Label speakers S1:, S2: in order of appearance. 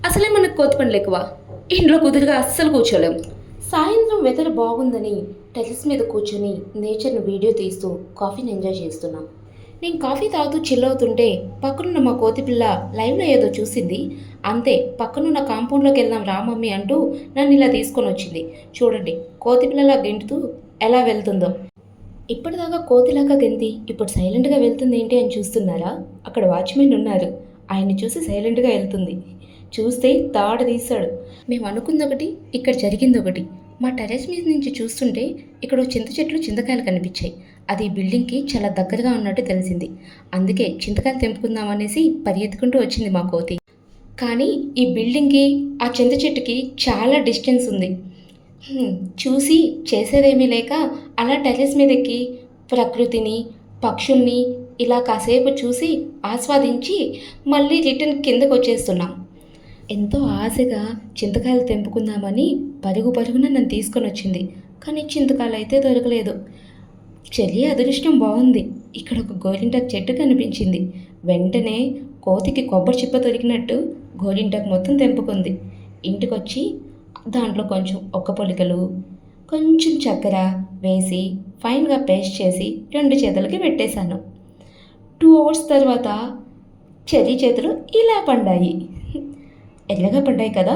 S1: అసలే మనకు కోతి పనులు ఎక్కువ. ఇంట్లో కుదురుగా అస్సలు కూర్చోలేం. సాయంత్రం వెదర్ బాగుందని టెర్రస్ మీద కూర్చొని నేచర్ని వీడియో తీస్తూ కాఫీని ఎంజాయ్ చేస్తున్నాం. నేను కాఫీ తాగుతూ చిల్ అవుతుంటే పక్కనున్న మా కోతి పిల్ల లైవ్లో ఏదో చూసింది. అంతే, పక్కనున్న కాంపౌండ్లోకి వెళ్దాం రా మమ్మీ అంటూ నన్ను ఇలా తీసుకొని వచ్చింది. చూడండి, కోతి పిల్లలా గెంటుతూ ఎలా వెళ్తుందో. ఇప్పటిదాకా కోతిలాగా గెంతి ఇప్పుడు సైలెంట్గా వెళ్తుంది ఏంటి అని చూస్తున్నారా? అక్కడ వాచ్మెన్ ఉన్నారు. ఆయన్ని చూసి సైలెంట్గా వెళ్తుంది. చూస్తే తాడు తీశాడు. మేము అనుకుందొకటి, ఇక్కడ జరిగిందొకటి. మా టెర్రస్ మీద నుంచి చూస్తుంటే ఇక్కడ చింత చెట్లు చింతకాయలు కనిపించాయి. అది ఈ బిల్డింగ్కి చాలా దగ్గరగా ఉన్నట్టు తెలిసింది. అందుకే చింతకాయలు తెంపుకుందామనేసి పరిగెత్తుకుంటూ వచ్చింది మా కోతి. కానీ ఈ బిల్డింగ్కి ఆ చింత చెట్టుకి చాలా డిస్టెన్స్ ఉంది. చూసి చేసేదేమీ లేక అలా టెర్రస్ మీదెక్కి ప్రకృతిని, పక్షుల్ని ఇలా కాసేపు చూసి ఆస్వాదించి మళ్ళీ రిటర్న్ కిందకు వచ్చేస్తున్నాం. ఎంతో ఆశగా చింతకాయలు తెంపుకుందామని పరుగు పరుగున నన్ను తీసుకొని వచ్చింది. కానీ చింతకాయలు అయితే దొరకలేదు. చెల్లి అదృష్టం బాగుంది. ఇక్కడ ఒక గోరింటాకు చెట్టు కనిపించింది. వెంటనే కోతికి కొబ్బరి చిప్ప దొరికినట్టు గోరింటాకు మొత్తం తెంపుకుంది. ఇంటికొచ్చి దాంట్లో కొంచెం ఒక్క పొలికలు, కొంచెం చక్కెర వేసి ఫైన్గా పేస్ట్ చేసి 2 చేతులకి పెట్టేశాను. 2 అవర్స్ తర్వాత చెర్రీ చేతులు ఇలా పడ్డాయి. ఎర్రగా పడ్డాయి కదా.